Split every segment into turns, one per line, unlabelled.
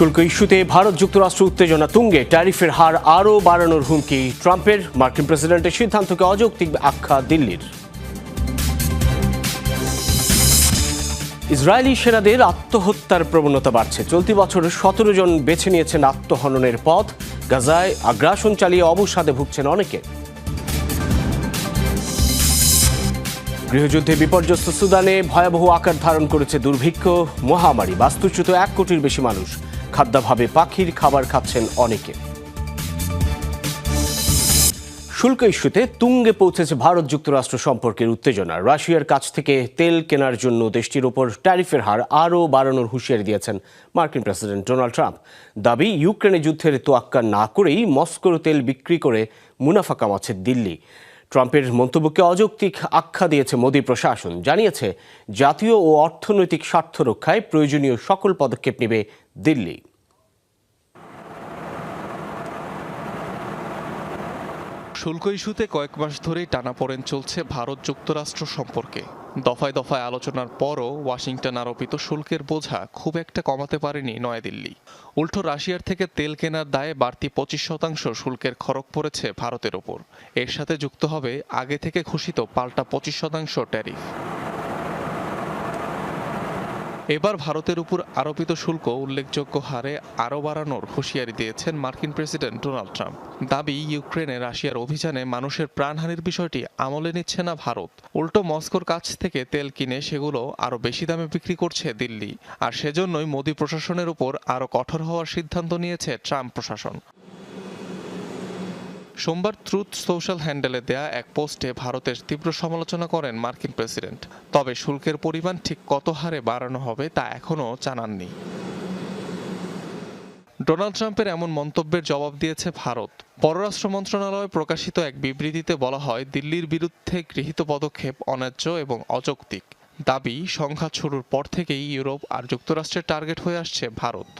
শুল্ক ইস্যুতে ভারত যুক্তরাষ্ট্র উত্তেজনা তুঙ্গে, ট্যারিফের হার আরও বাড়ানোর হুমকি ট্রাম্পের। মার্কিন প্রেসিডেন্টের সিদ্ধান্তকে অযৌক্তিক আখ্যা দিল্লির। ইসরায়েলি সেনাদের আত্মহত্যার প্রবণতা বাড়ছে। চলতি বছর 17 জন বেছে নিয়েছেন আত্মহননের পথ। গাজায় আগ্রাসন চালিয়ে অবসাদে ভুগছেন অনেকে। গৃহযুদ্ধে বিপর্যস্ত সুদানে ভয়াবহ আকার ধারণ করেছে দুর্ভিক্ষ, মহামারী। বাস্তুচ্যুত 1 কোটির বেশি মানুষ। খাদ্যাভাবে পাখির খাবার খাচ্ছেন অনেকে। শুল্ক ইস্যুতে তুঙ্গে পৌঁছেছে ভারত যুক্তরাষ্ট্র সম্পর্কের উত্তেজনা। রাশিয়ার কাছ থেকে তেল কেনার জন্য দেশটির ওপর ট্যারিফের হার আরও বাড়ানোর হুঁশিয়ারি দিয়েছেন মার্কিন প্রেসিডেন্ট ডোনাল্ড ট্রাম্প। দাবি, ইউক্রেনে যুদ্ধের তোয়াক্কা না করেই মস্কোর তেল বিক্রি করে মুনাফা কামাচ্ছে দিল্লি। ট্রাম্পের মন্তব্যকে অযৌক্তিক আখ্যা দিয়েছে মোদি প্রশাসন। জানিয়েছে, জাতীয় ও অর্থনৈতিক স্বার্থ রক্ষায় প্রয়োজনীয় সকল পদক্ষেপ নেবে দিল্লি।
শুল্ক ইস্যুতে কয়েক মাস ধরেই টানাপোড়েন চলছে ভারত যুক্তরাষ্ট্র সম্পর্কে। দফায় দফায় আলোচনার পরও ওয়াশিংটন আরোপিত শুল্কের বোঝা খুব একটা কমাতে পারেনি নয়াদিল্লি। উল্টো রাশিয়ার থেকে তেল কেনার দায়ে বাড়তি 25% শুল্কের খরচ পড়েছে ভারতের ওপর। এর সাথে যুক্ত হবে আগে থেকে ঘোষিত পাল্টা 25% ট্যারিফ। এবার ভারতের উপর আরোপিত শুল্ক উল্লেখযোগ্য হারে আরও বাড়ানোর হুঁশিয়ারি দিয়েছেন মার্কিন প্রেসিডেন্ট ডোনাল্ড ট্রাম্প। দাবি, ইউক্রেনে রাশিয়ার অভিযানে মানুষের প্রাণহানির বিষয়টি আমলে নিচ্ছে না ভারত। উল্টো মস্কোর কাছ থেকে তেল কিনে সেগুলো আরও বেশি দামে বিক্রি করছে দিল্লি। আর সেজন্যই মোদি প্রশাসনের উপর আরও কঠোর হওয়ার সিদ্ধান্ত নিয়েছে ট্রাম্প প্রশাসন। সোমবার ট্রুথ সোশ্যাল হ্যান্ডেলে দেয়া এক পোস্টে ভারতের তীব্র সমালোচনা করেন মার্কিন প্রেসিডেন্ট। তবে শুল্কের পরিমাণ ঠিক কত হারে বাড়ানো হবে তা এখনও জানাননি। ডোনাল্ড ট্রাম্পের এমন মন্তব্যের জবাব দিয়েছে ভারত। পররাষ্ট্র মন্ত্রণালয়ে প্রকাশিত এক বিবৃতিতে বলা হয়, দিল্লির বিরুদ্ধে গৃহীত পদক্ষেপ অন্যায্য এবং অযৌক্তিক। দাবি, সংঘাত শুরুর পর থেকেই ইউরোপ আর যুক্তরাষ্ট্রের টার্গেট হয়ে আসছে ভারত।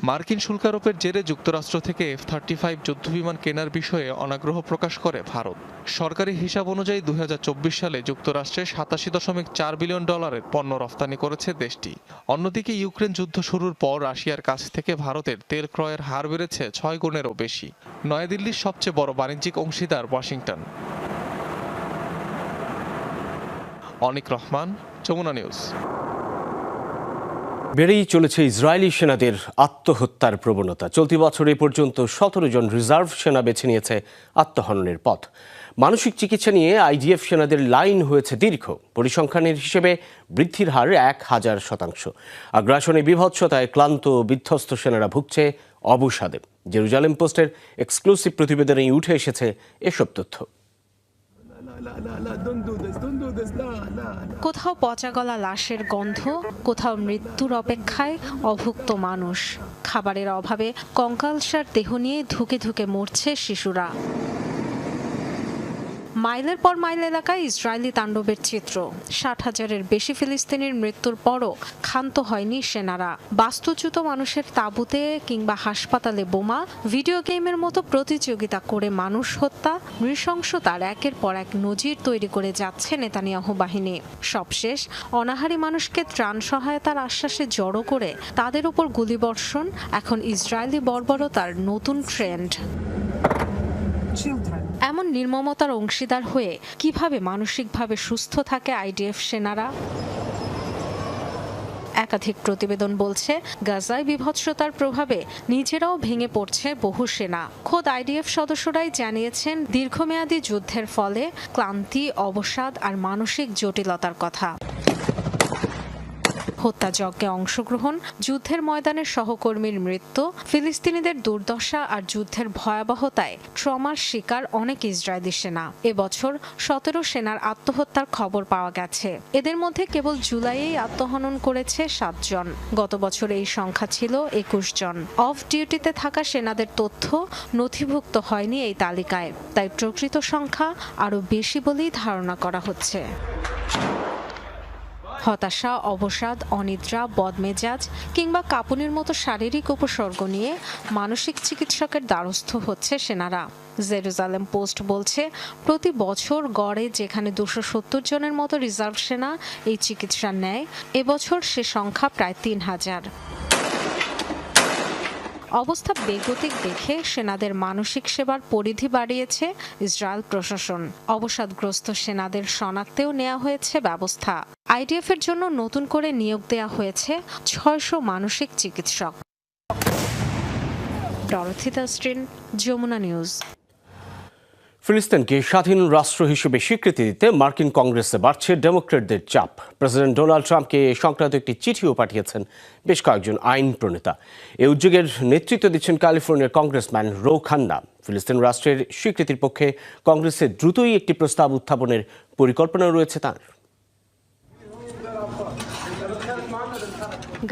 মার্কিন শুল্কারোপের জেরে যুক্তরাষ্ট্র থেকে F-35 যুদ্ধবিমান কেনার বিষয়ে অনাগ্রহ প্রকাশ করে ভারত। সরকারি হিসাব অনুযায়ী 2024 সালে যুক্তরাষ্ট্রে $87.4 বিলিয়ন পণ্য রফতানি করেছে দেশটি। অন্যদিকে ইউক্রেন যুদ্ধ শুরুর পর রাশিয়ার কাছ থেকে ভারতের তেল ক্রয়ের হার বেড়েছে 6 গুণেরও বেশি। নয়াদিল্লির সবচেয়ে বড় বাণিজ্যিক অংশীদার ওয়াশিংটন। অনিক রহমান, যমুনা নিউজ।
বেড়েই চলেছে ইসরায়েলি সেনাদের আত্মহত্যার প্রবণতা। চলতি বছর এ পর্যন্ত 17 জন রিজার্ভ সেনা বেছে নিয়েছে আত্মহননের পথ। মানসিক চিকিৎসা নিয়ে আইডিএফ সেনাদের লাইন হয়েছে দীর্ঘ। পরিসংখ্যানের হিসেবে বৃদ্ধির হার 1000%। আগ্রাসনে বিভৎসতায় ক্লান্ত বিধ্বস্ত সেনারা ভুগছে অবসাদে। জেরুজালেম পোস্টের এক্সক্লুসিভ প্রতিবেদনেই উঠে এসেছে এসব তথ্য।
কোথাও পচা গলা লাশের গন্ধ, কোথাও মৃত্যুর অপেক্ষায় অভুক্ত মানুষ। খাবারের অভাবে কঙ্কালসার দেহ নিয়ে ধুকে ধুকে মরছে শিশুরা। মাইলের পর মাইল এলাকায় ইসরায়েলি তাণ্ডবের চিত্র। 60,000-এর বেশি ফিলিস্তিনির মৃত্যুর পরও ক্ষান্ত হয়নি সেনারা। বাস্তুচ্যুত মানুষের তাঁবুতে কিংবা হাসপাতালে বোমা, ভিডিও গেমের মতো প্রতিযোগিতা করে মানুষ হত্যা, নৃশংসতার একের পর এক নজির তৈরি করে যাচ্ছে নেতানিয়াহু বাহিনী। সবশেষ অনাহারী মানুষকে ত্রাণ সহায়তার আশ্বাসে জড়ো করে তাদের উপর গুলিবর্ষণ এখন ইসরায়েলি বর্বরতার নতুন ট্রেন্ড। এমন নির্মমতার অংশীদার হয়ে কিভাবে মানসিকভাবে সুস্থ থাকে আইডিএফ সেনারা? একাধিক প্রতিবেদন বলছে, গাজায় বিভৎসতার প্রভাবে নিজেরাও ভেঙে পড়ছে বহু সেনা। খোদ আইডিএফ সদস্যরাই জানিয়েছেন দীর্ঘমেয়াদী যুদ্ধের ফলে ক্লান্তি, অবসাদ আর মানসিক জটিলতার কথা। হত্যাযজ্ঞে অংশগ্রহণ, যুদ্ধের ময়দানে সহকর্মীর মৃত্যু, ফিলিস্তিনিদের দুর্দশা আর যুদ্ধের ভয়াবহতায় ট্রমার শিকার অনেক ইসরায়েলি সেনা। এবছর 17 সেনার আত্মহত্যার খবর পাওয়া গেছে। এদের মধ্যে কেবল জুলাইয়েই আত্মহনন করেছে 7 জন। গত বছর এই সংখ্যা ছিল 21 জন। অফ ডিউটিতে থাকা সেনাদের তথ্য নথিভুক্ত হয়নি এই তালিকায়, তাই প্রকৃত সংখ্যা আরও বেশি বলেই ধারণা করা হচ্ছে। হতাশা, অবসাদ, অনিদ্রা, বদমেজাজ কিংবা কাঁপুনির মতো শারীরিক উপসর্গ নিয়ে মানসিক চিকিৎসকের দ্বারস্থ হচ্ছে সেনারা। জেরুজালেম পোস্ট বলছে, প্রতি বছর গড়ে যেখানে 270 জনের মতো রিজার্ভ সেনা এই চিকিৎসা নেয়, এবছর সে সংখ্যা প্রায় 3000। অবস্থা বেগতিক দেখে সেনাদের মানসিক সেবার পরিধি বাড়িয়েছে ইসরায়েল প্রশাসন। অবসাদগ্রস্ত সেনাদের শনাক্তেও নেওয়া হয়েছে ব্যবস্থা। আইডিএফ এর জন্য নতুন করে নিয়োগ দেওয়া হয়েছে 600 মানসিক চিকিৎসক। Dorothy Tasrin, Jamuna news.
ফিলিস্তিনকে স্বাধীন রাষ্ট্র হিসেবে স্বীকৃতি দিতে মার্কিন কংগ্রেসে বাড়ছে ডেমোক্র্যাটদের চাপ। প্রেসিডেন্ট ডোনাল্ড ট্রাম্পকে এ সংক্রান্ত একটি চিঠিও পাঠিয়েছেন বেশ কয়েকজন আইন প্রণেতা। এই উদ্যোগের নেতৃত্ব দিচ্ছেন ক্যালিফোর্নিয়ার কংগ্রেসম্যান রো খান্না। ফিলিস্তিন রাষ্ট্রের স্বীকৃতির পক্ষে কংগ্রেসে দ্রুতই একটি প্রস্তাব উত্থাপনের পরিকল্পনা রয়েছে তাঁর।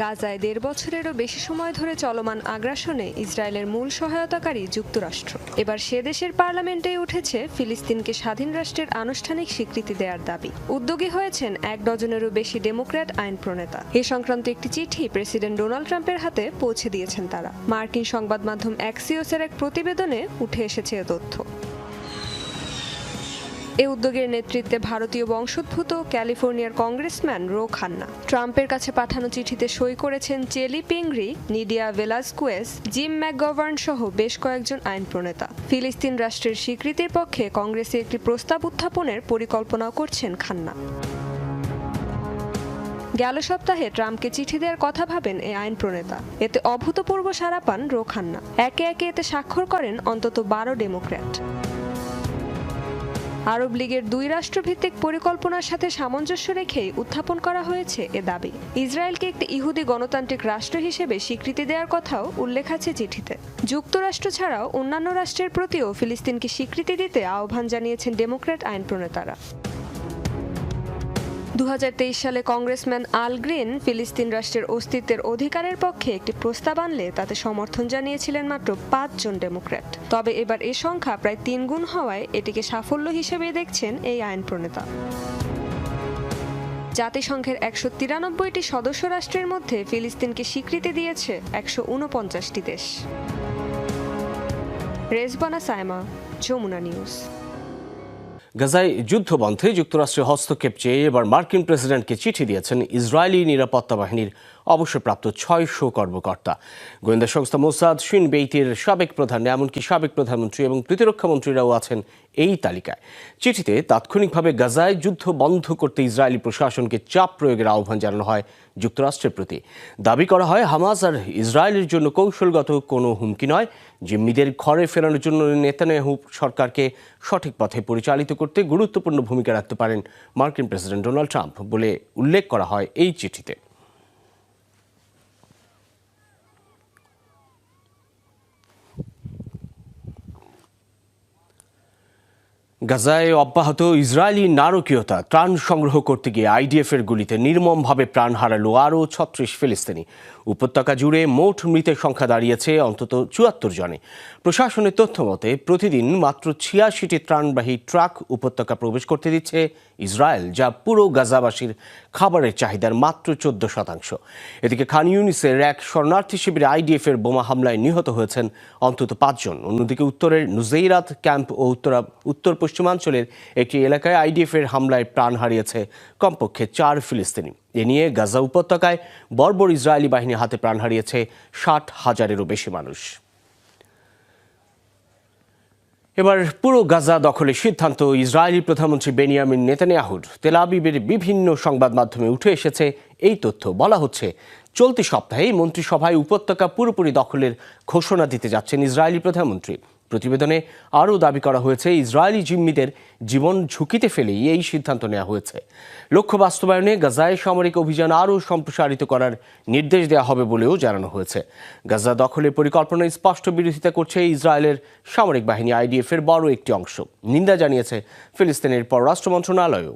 গাজায় 1.5 বছরেরও বেশি সময় ধরে চলমান আগ্রাসনে ইসরায়েলের মূল সহায়তাকারী যুক্তরাষ্ট্র। এবার সে দেশের পার্লামেন্টেই উঠেছে ফিলিস্তিনকে স্বাধীন রাষ্ট্রের আনুষ্ঠানিক স্বীকৃতি দেওয়ার দাবি। উদ্যোগী হয়েছেন 1 ডজনেরও বেশি ডেমোক্র্যাট আইন প্রণেতা। এ সংক্রান্ত একটি চিঠি প্রেসিডেন্ট ডোনাল্ড ট্রাম্পের হাতে পৌঁছে দিয়েছেন তারা। মার্কিন সংবাদ মাধ্যম অ্যাক্সিওসের এক প্রতিবেদনে উঠে এসেছে এ তথ্য। এ উদ্যোগের নেতৃত্বে ভারতীয় বংশোদ্ভূত ক্যালিফোর্নিয়ার কংগ্রেসম্যান রো খান্না। ট্রাম্পের কাছে পাঠানো চিঠিতে সই করেছেন চেলি পিংরি, নিডিয়া ভেলাস্কুয়েজ, জিম ম্যাকগভার্ন সহ বেশ কয়েকজন আইন প্রণেতা। ফিলিস্তিন রাষ্ট্রের স্বীকৃতির পক্ষে কংগ্রেসে একটি প্রস্তাব উত্থাপনের পরিকল্পনাও করছেন খান্না। গেল সপ্তাহে ট্রাম্পকে চিঠি দেওয়ার কথা ভাবেন এই আইন প্রণেতা। এতে অভূতপূর্ব সাড়া পান রো খান্না। একে একে এতে স্বাক্ষর করেন অন্তত 12 ডেমোক্র্যাট। আরব লীগের 2 রাষ্ট্রভিত্তিক পরিকল্পনার সাথে সামঞ্জস্য রেখেই উত্থাপন করা হয়েছে এ দাবি। ইসরায়েলকে একটি ইহুদি গণতান্ত্রিক রাষ্ট্র হিসেবে স্বীকৃতি দেওয়ার কথাও উল্লেখ আছে চিঠিতে। যুক্তরাষ্ট্র ছাড়াও অন্যান্য রাষ্ট্রের প্রতিও ফিলিস্তিনকে স্বীকৃতি দিতে আহ্বান জানিয়েছেন ডেমোক্র্যাট আইন প্রণেতারা। 2023 সালে কংগ্রেসম্যান আল গ্রিন ফিলিস্তিন রাষ্ট্রের অস্তিত্বের অধিকারের পক্ষে একটি প্রস্তাব আনলে তাতে সমর্থন জানিয়েছিলেন মাত্র 5 জন ডেমোক্র্যাট। তবে এবার এ সংখ্যা প্রায় 3 গুণ হওয়ায় এটিকে সাফল্য হিসেবে দেখছেন এই আইন প্রণেতা। জাতিসংঘের 193টি সদস্য রাষ্ট্রের মধ্যে ফিলিস্তিনকে স্বীকৃতি দিয়েছে 149টি দেশ। রেজবানা সাইমা, যমুনা নিউজ।
গাজায় যুদ্ধবন্ধে যুক্তরাষ্ট্রের হস্তক্ষেপ চেয়ে এবার মার্কিন প্রেসিডেন্টকে চিঠি দিয়েছেন ইসরায়েলি নিরাপত্তা বাহিনীর অবসরপ্রাপ্ত 600 কর্মকর্তা। গোয়েন্দা সংস্থা মোসাদ, শিন বেইতের সাবেক প্রধান, এমনকি সাবেক প্রধানমন্ত্রী এবং প্রতিরক্ষা মন্ত্রীরাও আছেন এই তালিকায়। চিঠিতে তাৎক্ষণিকভাবে গাজায় যুদ্ধ বন্ধ করতে ইসরায়েলি প্রশাসনকে চাপ প্রয়োগের আহ্বান জানানো হয় যুক্তরাষ্ট্রের প্রতি। দাবি করা হয়, হামাস আর ইসরায়েলের জন্য কৌশলগত কোনো হুমকি নয়, জিম্মিদের ঘরে ফেরানোর জন্য নেতানিয়াহু সরকারকে সঠিক পথে পরিচালিত করতে গুরুত্বপূর্ণ ভূমিকা রাখতে পারেন মার্কিন প্রেসিডেন্ট ডোনাল্ড ট্রাম্প বলে উল্লেখ করা হয় এই চিঠিতে। গাজায় অব্যাহত ইসরায়েলি নারকীয়তা। ত্রাণ সংগ্রহ করতে গিয়ে আইডিএফের গুলিতে নির্মমভাবে প্রাণ হারালো আরও 36 ফিলিস্তিনি। উপত্যকা জুড়ে মোট মৃতের সংখ্যা দাঁড়িয়েছে অন্তত 74 জনে। প্রশাসনের তথ্য মতে প্রতিদিন মাত্র 86টি ত্রাণবাহী ট্রাক উপত্যকা প্রবেশ করতে দিচ্ছে ইসরায়েল, যা পুরো গাজাবাসীর খাবারের চাহিদার মাত্র 14%। এদিকে খান ইউনিসের এক শরণার্থী শিবিরে আইডিএফের বোমা হামলায় নিহত হয়েছেন অন্তত 5 জন। অন্যদিকে উত্তরের নুজেইরাত ক্যাম্প ও উত্তর পশ্চিমাঞ্চলের একটি এলাকায় আইডিএফের হামলায় প্রাণ হারিয়েছে কমপক্ষে 4 ফিলিস্তিনি। এ নিয়ে গাজা উপত্যকায় বর্বর ইসরায়েলি বাহিনীর হাতে প্রাণ হারিয়েছে 60,000-এরও বেশি মানুষ। এবার পুরো গাজা দখলের সিদ্ধান্ত ইসরায়েলি প্রধানমন্ত্রী বেনিয়ামিন নেতানিয়াহুর। তেল আবিবের বিভিন্ন সংবাদ মাধ্যমে উঠে এসেছে এই তথ্য। বলা হচ্ছে, চলতি সপ্তাহেই মন্ত্রিসভায় উপত্যকা পুরোপুরি দখলের ঘোষণা দিতে যাচ্ছেন ইসরায়েলি প্রধানমন্ত্রী। প্রতিবেদনে আরও দাবি করা হয়েছে, ইসরায়েলি জিম্মিদের জীবন ঝুঁকিতে ফেলেই এই সিদ্ধান্ত নেওয়া হয়েছে। লক্ষ্য বাস্তবায়নে গাজায় সামরিক অভিযান আরও সম্প্রসারিত করার নির্দেশ দেওয়া হবে বলেও জানানো হয়েছে। গাজা দখলের পরিকল্পনায় স্পষ্ট বিরোধিতা করছে ইসরায়েলের সামরিক বাহিনী আইডিএফের বড় একটি অংশ। নিন্দা জানিয়েছে ফিলিস্তিনের পররাষ্ট্র মন্ত্রণালয়ও।